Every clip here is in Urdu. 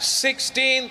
16th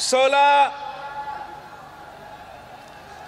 16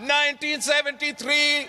1973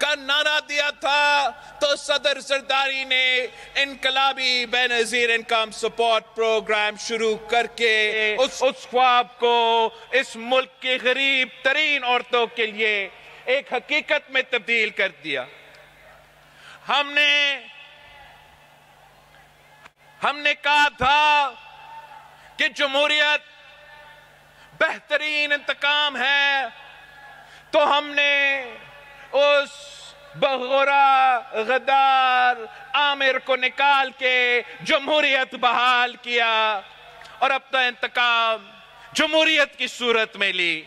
کا نعرہ دیا تھا تو صدر زرداری نے انقلابی بے نظیر انکم سپورٹ پروگرام شروع کر کے اس خواب کو اس ملک کی غریب ترین عورتوں کے لیے ایک حقیقت میں تبدیل کر دیا۔ ہم نے کہا تھا کہ جمہوریت بہترین انتقام ہے، تو ہم نے اس بغورا غدار عامر کو نکال کے جمہوریت بحال کیا اور اپنا انتقام جمہوریت کی صورت میں لی۔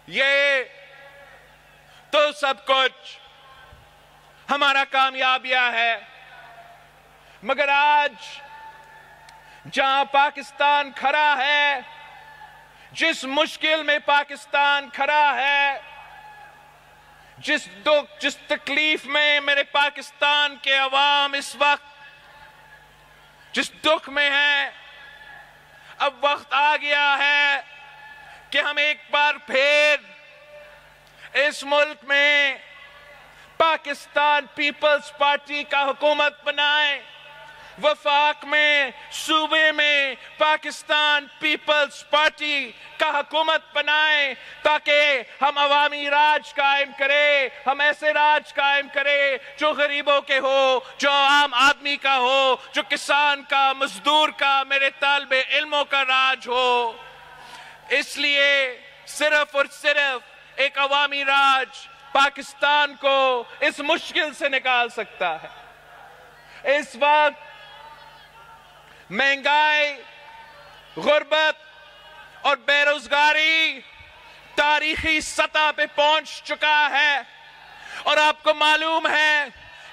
یہ تو سب کچھ ہمارا کامیابیہ ہے، مگر آج جہاں پاکستان کھڑا ہے، جس مشکل میں پاکستان کھڑا ہے، جس تکلیف میں میرے پاکستان کے عوام اس وقت جس دکھ میں ہیں، اب وقت آ گیا ہے کہ ہم ایک بار پھر اس ملک میں پاکستان پیپلز پارٹی کا حکومت بنائیں، وفاق میں صوبے میں پاکستان پیپلز پارٹی کا حکومت بنائیں، تاکہ ہم عوامی راج قائم کریں، ہم ایسے راج قائم کریں جو غریبوں کے ہو، جو عام آدمی کا ہو، جو کسان کا، مزدور کا، میرے طالب علموں کا راج ہو۔ اس لیے صرف اور صرف ایک عوامی راج پاکستان کو اس مشکل سے نکال سکتا ہے۔ اس وقت مہنگائی، غربت اور بے روزگاری تاریخی سطح پہ پہنچ چکا ہے، اور آپ کو معلوم ہے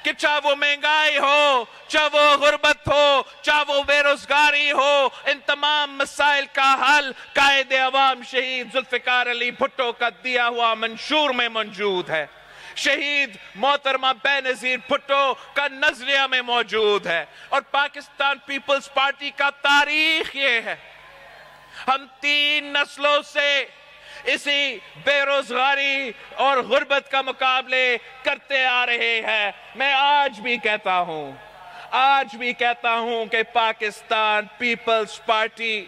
کہ چاہے وہ مہنگائی ہو، چاہے وہ غربت ہو، چاہے وہ بے روزگاری ہو، ان تمام مسائل کا حل قائد عوام شہید ذوالفقار علی بھٹو کا دیا ہوا منشور میں موجود ہے، شہید محترمہ بے نظیر بھٹو کا نظریہ میں موجود ہے، اور پاکستان پیپلز پارٹی کا تاریخ یہ ہے۔ ہم 3 نسلوں سے اسی بے روزگاری اور غربت کا مقابلے کرتے آ رہے ہیں۔ میں آج بھی کہتا ہوں کہ پاکستان پیپلز پارٹی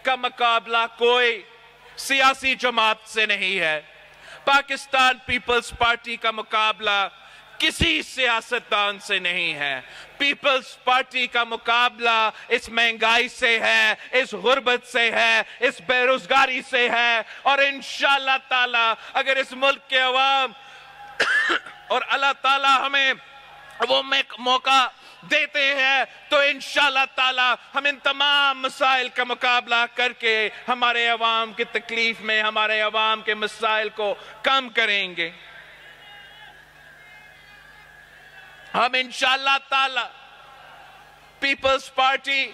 کا مقابلہ کوئی سیاسی جماعت سے نہیں ہے، پاکستان پیپلز پارٹی کا مقابلہ کسی سیاستدان سے نہیں ہے، پیپلز پارٹی کا مقابلہ اس مہنگائی سے ہے، اس غربت سے ہے، اس بے روزگاری سے ہے، اور انشاءاللہ تعالی اگر اس ملک کے عوام اور اللہ تعالی ہمیں وہ موقع دیتے ہیں تو انشاءاللہ تعالی ہم ان تمام مسائل کا مقابلہ کر کے ہمارے عوام کی تکلیف میں، ہمارے عوام کے مسائل کو کم کریں گے۔ ہم انشاءاللہ تعالی پیپلز پارٹی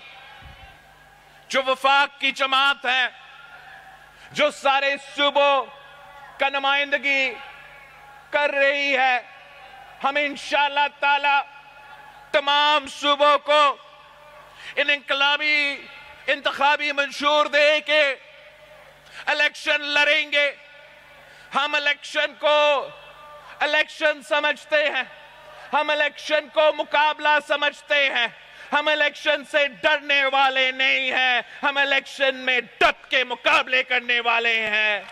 جو وفاق کی جماعت ہے، جو سارے صوبوں کا نمائندگی کر رہی ہے، ہم انشاءاللہ تعالی تمام صوبوں کو ان انتخابی منشور دے کے الیکشن لڑیں گے۔ ہم الیکشن سمجھتے ہیں، ہم الیکشن کو مقابلہ سمجھتے ہیں، ہم الیکشن سے ڈرنے والے نہیں ہیں، ہم الیکشن میں ڈٹ کے مقابلے کرنے والے ہیں،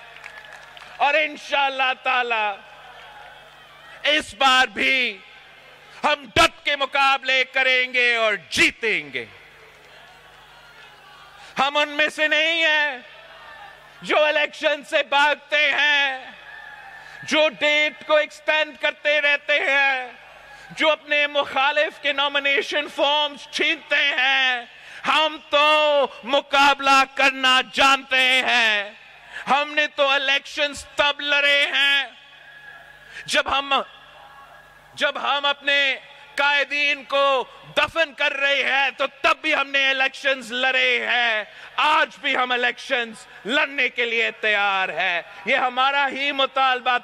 اور انشاءاللہ تعالی اس بار بھی ہم ڈٹ کے مقابلے کریں گے اور جیتیں گے۔ ہم ان میں سے نہیں ہیں جو الیکشن سے بھاگتے ہیں، جو ڈیٹ کو ایکسٹینڈ کرتے رہتے ہیں، جو اپنے مخالف کے نومینیشن فارمز چھینتے ہیں۔ ہم تو مقابلہ کرنا جانتے ہیں۔ ہم نے تو الیکشنز تب لڑے ہیں جب ہم اپنے قائدین کو دفن کر رہے ہیں، تو تب بھی ہم نے الیکشنز لڑے ہیں، آج بھی ہم الیکشنز لڑنے کے لیے تیار ہیں۔ یہ ہمارا ہی مطالبہ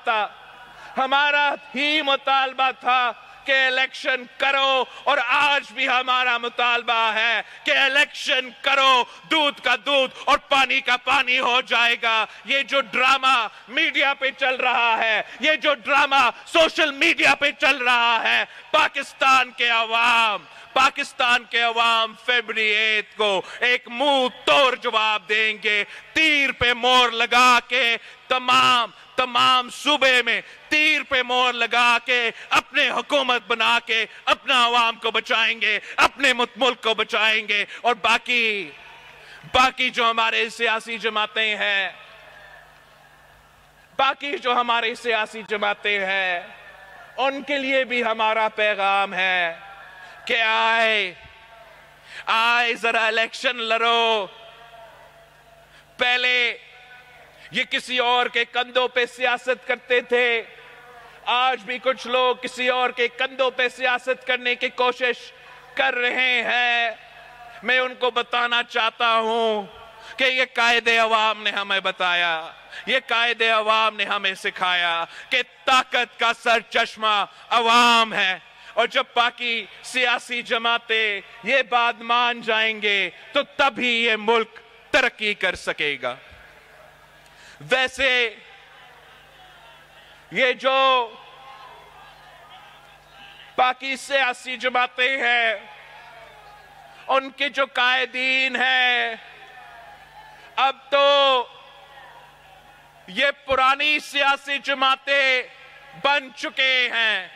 تھا کہ الیکشن کرو, اور آج بھی ہمارا مطالبہ ہے کہ الیکشن کرو, دودھ کا دودھ اور پانی کا پانی ہو جائے گا. یہ جو ڈرامہ میڈیا پہ چل رہا ہے, یہ جو ڈرامہ سوشل میڈیا پہ چل رہا ہے, پاکستان کے عوام فیبری 8 کو ایک منہ توڑ جواب دیں گے. تیر پہ مور لگا کے تمام صوبے میں تیر پہ مور لگا کے اپنے حکومت بنا کے اپنا عوام کو بچائیں گے, اپنے ملک کو بچائیں گے. اور باقی جو ہمارے سیاسی جماعتیں ہیں ان کے لیے بھی ہمارا پیغام ہے کہ آئے ذرا الیکشن لڑو. پہلے یہ کسی اور کے کندھوں پہ سیاست کرتے تھے, آج بھی کچھ لوگ کسی اور کے کندھوں پہ سیاست کرنے کی کوشش کر رہے ہیں. میں ان کو بتانا چاہتا ہوں کہ یہ قائد عوام نے ہمیں بتایا, یہ قائد عوام نے ہمیں سکھایا کہ طاقت کا سرچشمہ عوام ہے. اور جب باقی سیاسی جماعتیں یہ بات مان جائیں گے تو تبھی یہ ملک ترقی کر سکے گا. ویسے یہ جو باقی سیاسی جماعتیں ہیں ان کے جو قائدین ہیں, اب تو یہ پرانی سیاسی جماعتیں بن چکے ہیں,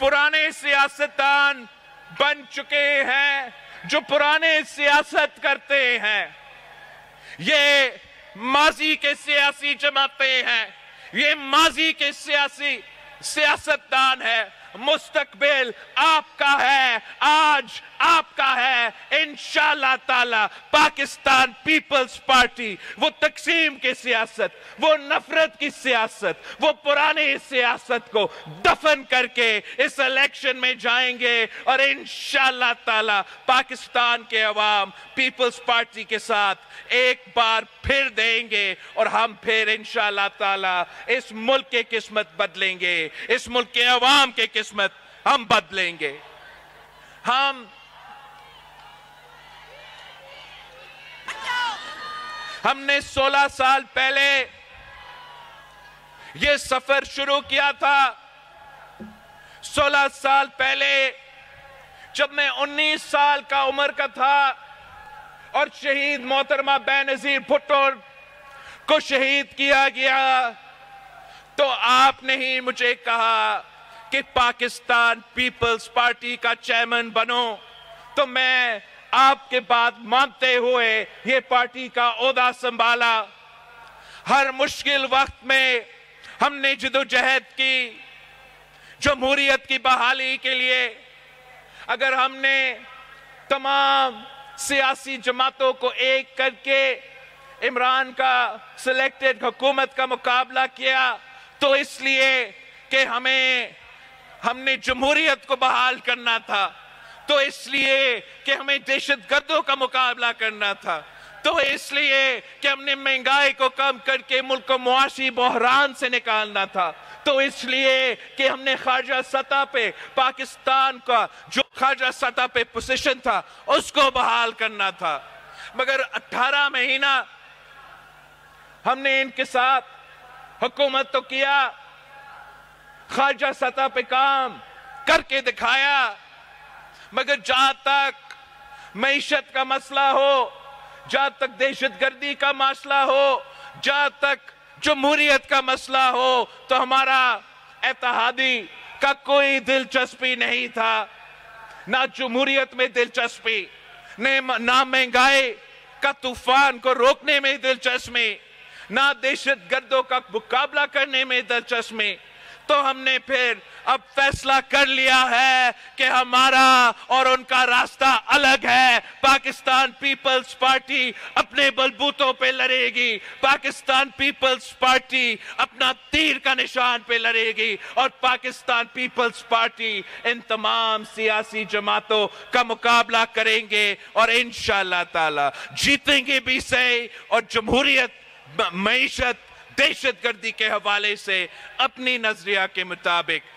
پرانے سیاستدان بن چکے ہیں جو پرانے سیاست کرتے ہیں. یہ ماضی کے سیاسی جماعتیں ہیں, یہ ماضی کے سیاستدان ہیں. مستقبل آپ کا ہے, آج آپ کا ہے. انشاءاللہ تعالی پاکستان پیپلز پارٹی وہ تقسیم کی سیاست, وہ نفرت کی سیاست, وہ پرانے سیاست کو دفن کر کے اس الیکشن میں جائیں گے, اور انشاءاللہ تعالی پاکستان کے عوام پیپلز پارٹی کے ساتھ ایک بار پھر دیں گے, اور ہم پھر انشاءاللہ تعالی اس ملک کی قسمت بدلیں گے, اس ملک کے عوام کی قسمت ہم بدلیں گے. ہم نے 16 سال پہلے یہ سفر شروع کیا تھا. 16 سال پہلے جب میں 19 سال کا عمر کا تھا اور شہید محترمہ بینظیر بھٹو کو شہید کیا گیا, تو آپ نے ہی مجھے کہا کہ پاکستان پیپلز پارٹی کا چیئرمین بنو. تو میں آپ کے بات مانتے ہوئے یہ پارٹی کا عہدہ سنبھالا. ہر مشکل وقت میں ہم نے جدوجہد کی جمہوریت کی بحالی کے لیے. اگر ہم نے تمام سیاسی جماعتوں کو ایک کر کے عمران کا سلیکٹڈ حکومت کا مقابلہ کیا تو اس لیے کہ ہم نے جمہوریت کو بحال کرنا تھا, تو اس لیے کہ ہمیں دہشت گردوں کا مقابلہ کرنا تھا, تو اس لیے کہ ہم نے مہنگائی کو کم کر کے ملک کو معاشی بحران سے نکالنا تھا, تو اس لیے کہ ہم نے خارجہ سطح پہ پاکستان کا جو خارجہ سطح پہ پوزیشن تھا اس کو بحال کرنا تھا. مگر 18 مہینہ ہم نے ان کے ساتھ حکومت تو کیا, خارجہ سطح پہ کام کر کے دکھایا, مگر جہاں تک معیشت کا مسئلہ ہو, جہاں تک دہشت گردی کا مسئلہ ہو, جہاں تک جمہوریت کا مسئلہ ہو, تو ہمارا اتحادی کا کوئی دلچسپی نہیں تھا. نہ جمہوریت میں دلچسپی, نہ مہنگائی کا طوفان کو روکنے میں دلچسپی, نہ دہشت گردوں کا مقابلہ کرنے میں دلچسپی. تو ہم نے پھر اب فیصلہ کر لیا ہے کہ ہمارا اور ان کا راستہ الگ ہے. پاکستان پیپلز پارٹی اپنے بلبوتوں پہ لڑے گی, پاکستان پیپلز پارٹی اپنا تیر کا نشان پہ لڑے گی, اور پاکستان پیپلز پارٹی ان تمام سیاسی جماعتوں کا مقابلہ کریں گے, اور انشاءاللہ تعالی جیتیں گے بھی صحیح, اور جمہوریت, معیشت, دہشت گردی کے حوالے سے اپنی نظریہ کے مطابق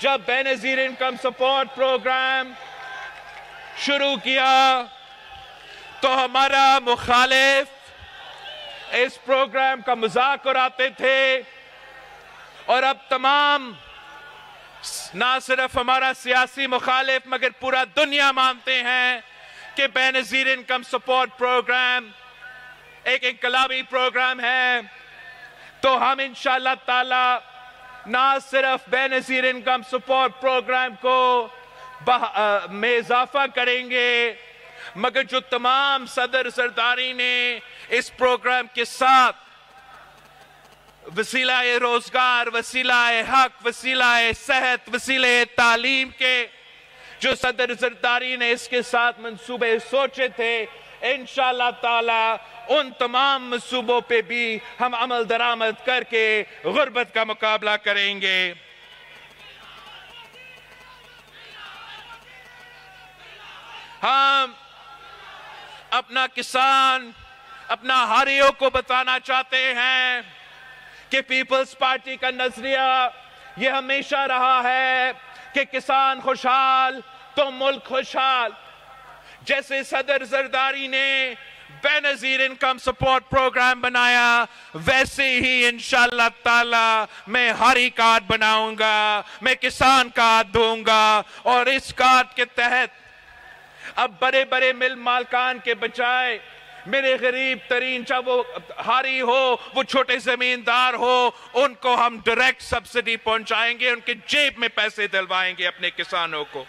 جب بے نظیر انکم سپورٹ پروگرام شروع کیا تو ہمارا مخالف اس پروگرام کا مذاق اڑاتے تھے، اور اب تمام نہ صرف ہمارا سیاسی مخالف مگر پورا دنیا مانتے ہیں کہ بے نظیر انکم سپورٹ پروگرام ایک انقلابی پروگرام ہے۔ تو ہم انشاءاللہ تعالی نہ صرف بے نظیر انکم سپورٹ پروگرام کو میں اضافہ کریں گے، مگر جو تمام صدر سرداری نے اس پروگرام کے ساتھ وسیلہ روزگار، وسیلہ حق، وسیلہ صحت، وسیلہ تعلیم کے جو صدر سرداری نے اس کے ساتھ منصوبے سوچے تھے، انشاءاللہ تعالی ان تمام منصوبوں پہ بھی ہم عمل درآمد کر کے غربت کا مقابلہ کریں گے۔ ہم اپنا کسان، اپنا ہاریوں کو بتانا چاہتے ہیں کہ پیپلز پارٹی کا نظریہ یہ ہمیشہ رہا ہے کہ کسان خوشحال تو ملک خوشحال۔ جیسے صدر زرداری نے بے نظیر انکم سپورٹ پروگرام بنایا، ویسے ہی انشاءاللہ تعالی میں ہاری کارڈ بناؤں گا، میں کسان کارڈ دوں گا، اور اس کارڈ کے تحت اب بڑے بڑے مل مالکان کے بجائے میرے غریب ترین، چاہے وہ ہاری ہو، وہ چھوٹے زمیندار ہو، ان کو ہم ڈائریکٹ سبسڈی پہنچائیں گے، ان کے جیب میں پیسے دلوائیں گے اپنے کسانوں کو۔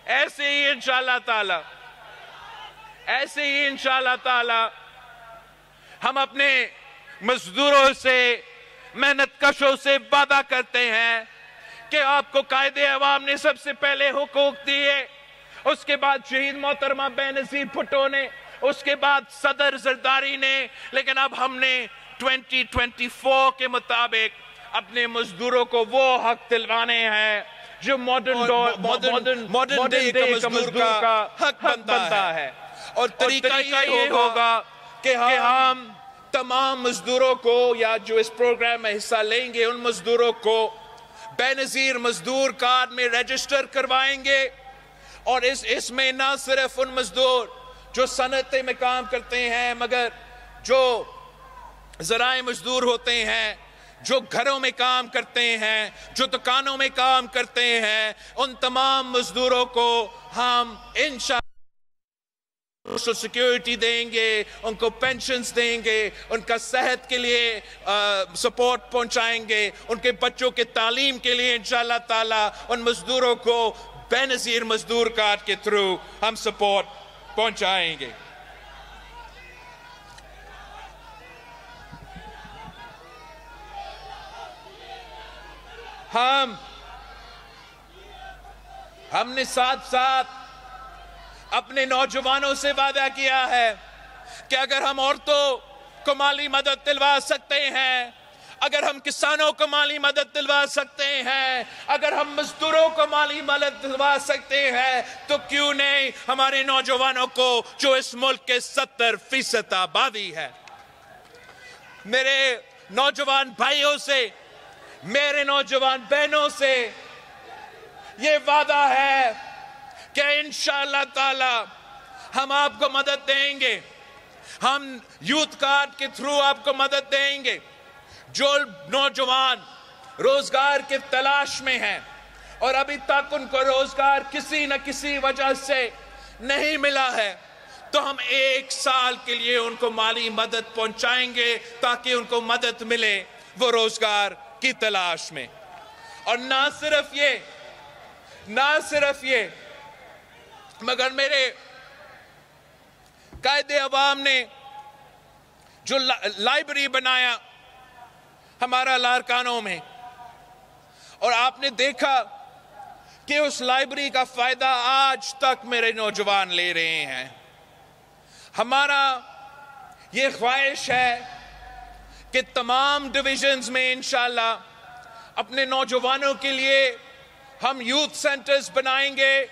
ایسے ہی انشاءاللہ تعالی ہم اپنے مزدوروں سے، محنت کشوں سے وعدہ کرتے ہیں کہ آپ کو قائد عوام نے سب سے پہلے حقوق دیے، اس کے بعد شہید محترمہ بے نظیر بھٹو نے، اس کے بعد صدر زرداری نے، لیکن اب ہم نے 2024 کے مطابق اپنے مزدوروں کو وہ حق دلوانے ہیں جو ماڈرن ڈے کا مزدور کا حق بنتا ہے۔ اور طریقہ یہ ہوگا کہ ہم تمام مزدوروں کو، یا جو اس پروگرام میں حصہ لیں گے، ان مزدوروں کو بے نظیر مزدور کارڈ میں رجسٹر کروائیں گے، اور اس میں نہ صرف ان مزدور جو صنعتیں میں کام کرتے ہیں، مگر جو ذرائع مزدور ہوتے ہیں، جو گھروں میں کام کرتے ہیں، جو دکانوں میں کام کرتے ہیں، ان تمام مزدوروں کو ہم انشاءاللہ سوشل سیکیورٹی دیں گے، ان کو پینشنز دیں گے، ان کا صحت کے لیے سپورٹ پہنچائیں گے، ان کے بچوں کے تعلیم کے لیے انشاءاللہ تعالی ان مزدوروں کو بے نظیر مزدور کارڈ کے تھرو ہم سپورٹ پہنچائیں گے۔ ہم نے ساتھ ساتھ اپنے نوجوانوں سے وعدہ کیا ہے کہ اگر ہم عورتوں کو مالی مدد دلوا سکتے ہیں، اگر ہم کسانوں کو مالی مدد دلوا سکتے ہیں، اگر ہم مزدوروں کو مالی مدد دلوا سکتے ہیں، تو کیوں نہیں ہمارے نوجوانوں کو جو اس ملک کے 70% آبادی ہے۔ میرے نوجوان بھائیوں سے، میرے نوجوان بہنوں سے یہ وعدہ ہے کہ انشاءاللہ تعالی ہم آپ کو مدد دیں گے، ہم یوتھ کارڈ کے تھرو آپ کو مدد دیں گے۔ جو نوجوان روزگار کے تلاش میں ہیں اور ابھی تک ان کو روزگار کسی نہ کسی وجہ سے نہیں ملا ہے، تو ہم 1 سال کے لیے ان کو مالی مدد پہنچائیں گے تاکہ ان کو مدد ملے وہ روزگار کی تلاش میں۔ اور نہ صرف یہ مگر میرے قائد عوام نے جو لائبریری بنایا ہمارا لارکانوں میں، اور آپ نے دیکھا کہ اس لائبریری کا فائدہ آج تک میرے نوجوان لے رہے ہیں۔ ہمارا یہ خواہش ہے کہ تمام ڈویژنز میں انشاءاللہ اپنے نوجوانوں کے لیے ہم یوتھ سینٹرز بنائیں گے،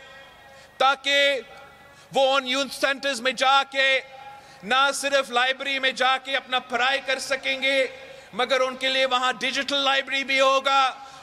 تاکہ وہ ان یوتھ سینٹرز میں جا کے نہ صرف لائبریری میں جا کے اپنا پڑھائی کر سکیں گے، مگر ان کے لیے وہاں ڈیجیٹل لائبریری بھی ہوگا،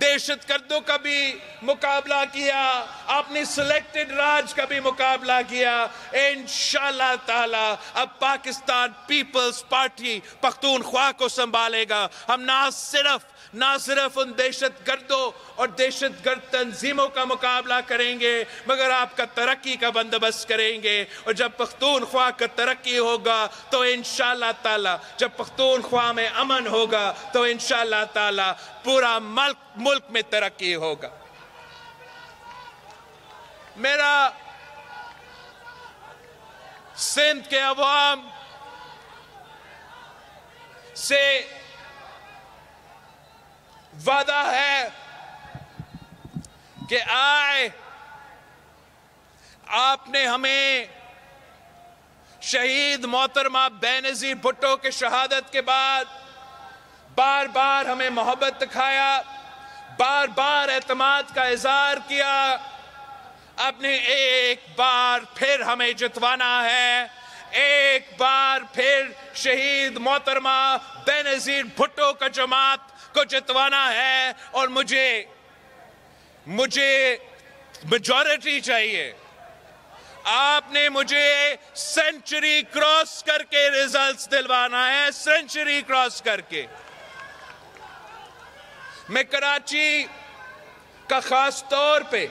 دہشت گردوں کا بھی مقابلہ کیا، آپ نے سلیکٹڈ راج کا بھی مقابلہ کیا. انشاءاللہ تعالی اب پاکستان پیپلز پارٹی پختونخوا کو سنبھالے گا. ہم نہ صرف ان دہشت گردوں اور دہشت گرد تنظیموں کا مقابلہ کریں گے مگر آپ کا ترقی کا بندوبست کریں گے. اور جب پختونخوا کا ترقی ہوگا تو انشاءاللہ تعالی، جب پختونخوا میں امن ہوگا تو انشاءاللہ تعالی پورا ملک میں ترقی ہوگا. میرا سندھ کے عوام سے وعدہ ہے کہ آپ نے ہمیں شہید محترمہ بینظیر بھٹو کے شہادت کے بعد بار بار ہمیں محبت دکھایا، بار بار اعتماد کا اظہار کیا. آپ نے ایک بار پھر ہمیں جتوانا ہے، ایک بار پھر شہید محترمہ بینظیر بھٹو کا جماعت کو جتوانا ہے. اور مجھے میجورٹی چاہیے. آپ نے مجھے سینچری کراس کر کے ریزلٹس دلوانا ہے، سینچری کراس کر کے. میں کراچی کا خاص طور پہ،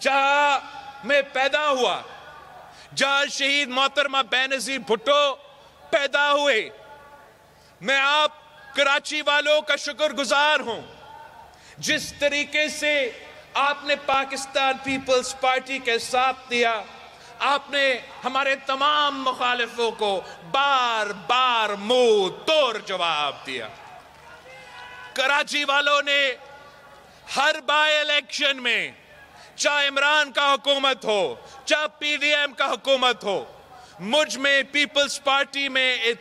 جہاں میں پیدا ہوا، جہاں شہید محترمہ بینظیر بھٹو پیدا ہوئے، میں آپ کراچی والوں کا شکر گزار ہوں. جس طریقے سے آپ نے پاکستان پیپلز پارٹی کے ساتھ دیا، آپ نے ہمارے تمام مخالفوں کو بار بار منہ توڑ جواب دیا. کراچی والوں نے ہر بائی الیکشن میں، چاہے عمران کا حکومت ہو، چاہے پی ڈی ایم کا حکومت ہو، مجھ میں پیپلز پارٹی میں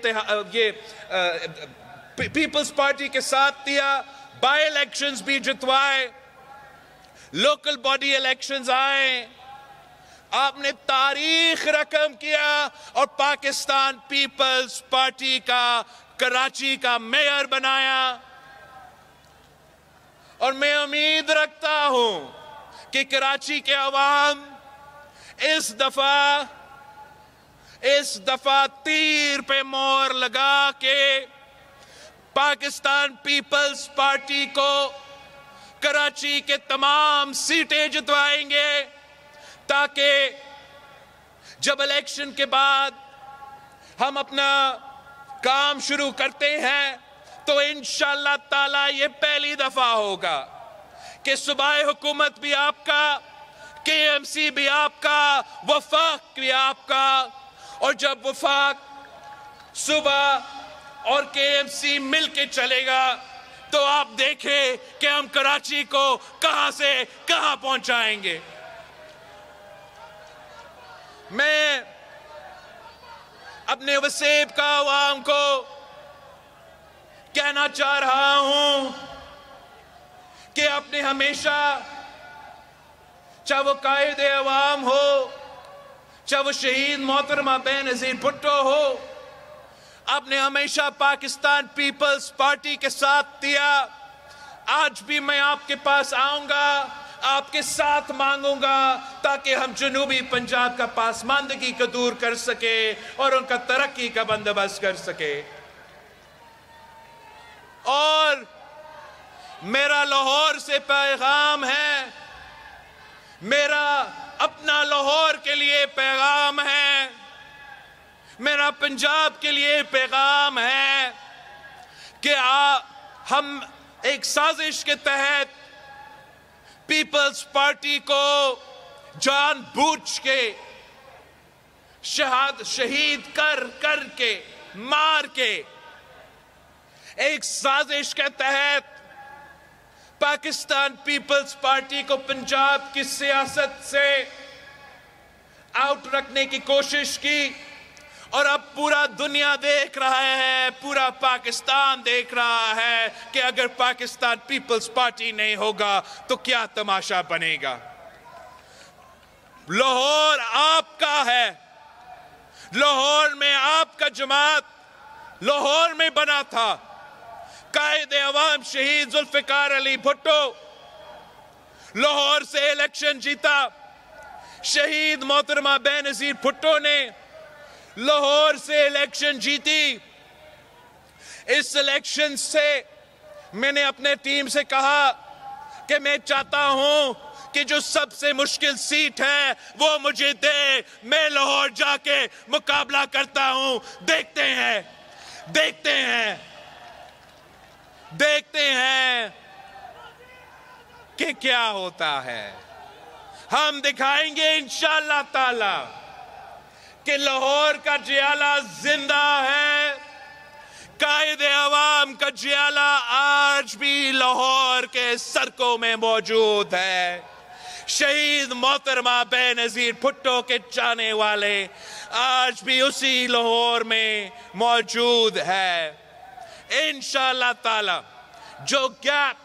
پیپلز پارٹی کے ساتھ دیا. بائی الیکشنز بھی جتوائے، لوکل باڈی الیکشنز آئے. آپ نے تاریخ رقم کیا اور پاکستان پیپلز پارٹی کا کراچی کا میئر بنایا. اور میں امید رکھتا ہوں کہ کراچی کے عوام اس دفعہ تیر پہ مور لگا کے پاکستان پیپلز پارٹی کو کراچی کے تمام سیٹیں جتوائیں گے، تاکہ جب الیکشن کے بعد ہم اپنا کام شروع کرتے ہیں تو انشاءاللہ تعالی یہ پہلی دفعہ ہوگا کہ صوبائی حکومت بھی آپ کا، کے ایم سی بھی آپ کا، وفاق بھی آپ کا. اور جب وفاق صوبہ اور کے ایم سی مل کے چلے گا تو آپ دیکھیں کہ ہم کراچی کو کہاں سے کہاں پہنچائیں گے. میں اپنے وسیب کا عوام کو کہنا چاہ رہا ہوں کہ آپ نے ہمیشہ، چاہے وہ قائد عوام ہو، چاہے وہ شہید محترمہ بینظیر بھٹو ہو، آپ نے ہمیشہ پاکستان پیپلز پارٹی کے ساتھ دیا. آج بھی میں آپ کے پاس آؤں گا، آپ کے ساتھ مانگوں گا تاکہ ہم جنوبی پنجاب کا پاسماندگی کو دور کر سکے اور ان کا ترقی کا بندوبست کر سکے. اور میرا لاہور سے پیغام ہے، میرا اپنا لاہور کے لیے پیغام ہے، میرا پنجاب کے لیے پیغام ہے کہ ہم ایک سازش کے تحت پیپلز پارٹی کو جان بوجھ کے شہید کر کے مار کے ایک سازش کے تحت پاکستان پیپلز پارٹی کو پنجاب کی سیاست سے آؤٹ رکھنے کی کوشش کی. اور اب پورا دنیا دیکھ رہا ہے، پورا پاکستان دیکھ رہا ہے کہ اگر پاکستان پیپلز پارٹی نہیں ہوگا تو کیا تماشا بنے گا. لاہور آپ کا ہے، لاہور میں آپ کا جماعت لاہور میں بنا تھا. قائد عوام شہید ذوالفقار علی بھٹو لاہور سے الیکشن جیتا. شہید محترمہ بینظیر بھٹو نے لاہور سے الیکشن جیتی. اس الیکشن سے میں نے اپنے ٹیم سے کہا کہ میں چاہتا ہوں کہ جو سب سے مشکل سیٹ ہے وہ مجھے دے، میں لاہور جا کے مقابلہ کرتا ہوں. دیکھتے ہیں کہ کیا ہوتا ہے. ہم دکھائیں گے انشاءاللہ تعالی کہ لاہور کا جیالہ زندہ ہے. قائد عوام کا جیالہ آج بھی لاہور کے سڑکوں میں موجود ہے. شہید محترمہ بینظیر بھٹو کے چاہنے والے آج بھی اسی لاہور میں موجود ہے. انشاءاللہ تعالی جو گیپ،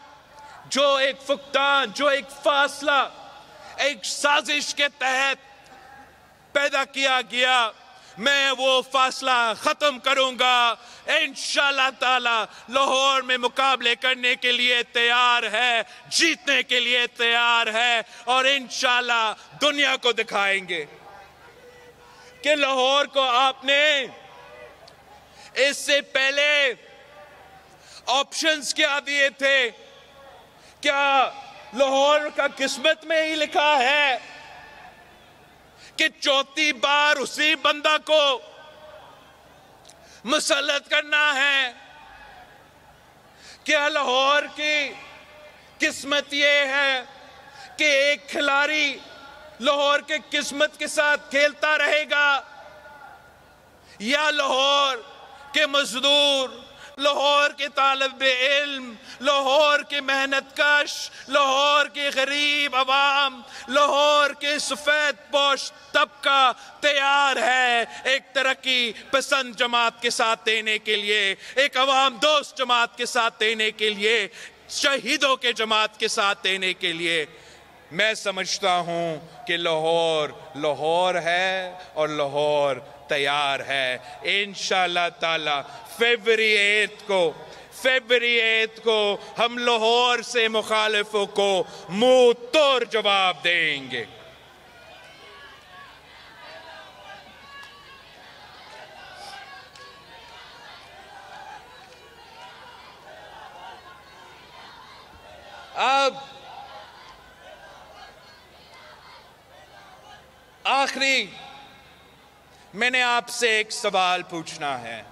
جو ایک فقدان، جو ایک فاصلہ ایک سازش کے تحت پیدا کیا گیا، میں وہ فاصلہ ختم کروں گا. انشاءاللہ تعالی لاہور میں مقابلے کرنے کے لیے تیار ہے، جیتنے کے لیے تیار ہے، اور انشاءاللہ دنیا کو دکھائیں گے کہ لاہور کو آپ نے اس سے پہلے آپشنز کیا دیے تھے. کیا لاہور کا قسمت میں ہی لکھا ہے کہ چوتھی بار اسی بندہ کو مسلط کرنا ہے؟ کیا لاہور کی قسمت یہ ہے کہ ایک کھلاڑی لاہور کے قسمت کے ساتھ کھیلتا رہے گا، یا لاہور کے مزدور، لاہور کے طالب علم، لاہور کے محنت کش، لاہور کے غریب عوام، لاہور کے سفید پوش طبقہ تیار ہے ایک ترقی پسند جماعت کے ساتھ دینے کے لیے، ایک عوام دوست جماعت کے ساتھ دینے کے لیے، شہیدوں کے جماعت کے ساتھ دینے کے لیے. میں سمجھتا ہوں کہ لاہور ہے اور لاہور تیار ہے. انشاءاللہ تعالی فیبری 8 کو ہم لاہور سے مخالفوں کو منہ توڑ جواب دیں گے. اب آخری میں نے آپ سے ایک سوال پوچھنا ہے،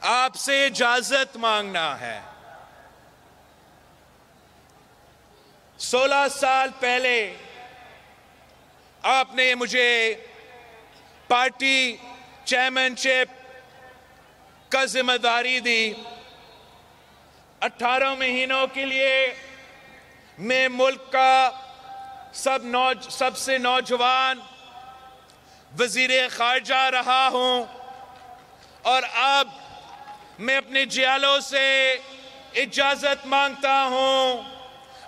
آپ سے اجازت مانگنا ہے. 16 سال پہلے آپ نے مجھے پارٹی چیئرمین شپ کا ذمہ داری دی. 18 مہینوں کے لیے میں ملک کا سب سے نوجوان وزیر خارجہ رہا ہوں، اور اب میں اپنے جیالوں سے اجازت مانگتا ہوں،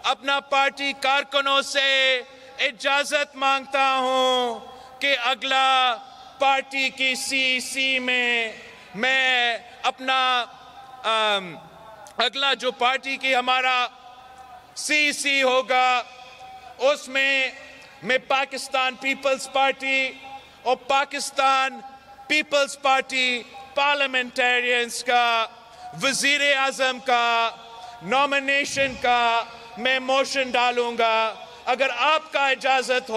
اپنا پارٹی کارکنوں سے اجازت مانگتا ہوں کہ اگلا پارٹی کی سی میں اپنا اگلا جو پارٹی کی ہمارا سی ہوگا اس میں پاکستان پیپلز پارٹی اور پاکستان پیپلز پارٹی پارلیمنٹیرینز کا وزیر اعظم کا نومینیشن کا میں موشن ڈالوں گا. اگر آپ کا اجازت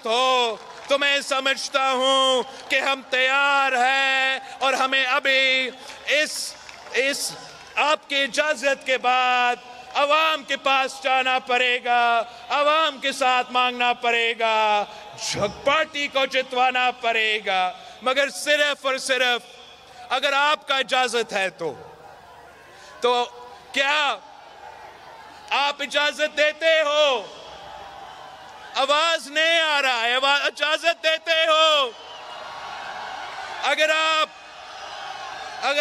ہو تو میں سمجھتا ہوں کہ ہم تیار ہیں، اور ہمیں ابھی اس آپ کی اجازت کے بعد عوام کے پاس جانا پڑے گا، عوام کے ساتھ مانگنا پڑے گا، پارٹی کو جتوانا پڑے گا. مگر صرف اور صرف اگر آپ کا اجازت ہے تو کیا آپ اجازت دیتے ہو؟ آواز نہیں آ رہا ہے. اجازت دیتے ہو؟ اگر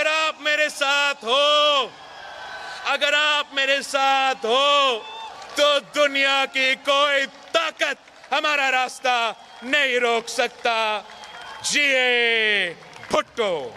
آپ میرے ساتھ ہو تو دنیا کی کوئی طاقت ہمارا راستہ نہیں روک سکتا. جیے بھٹو.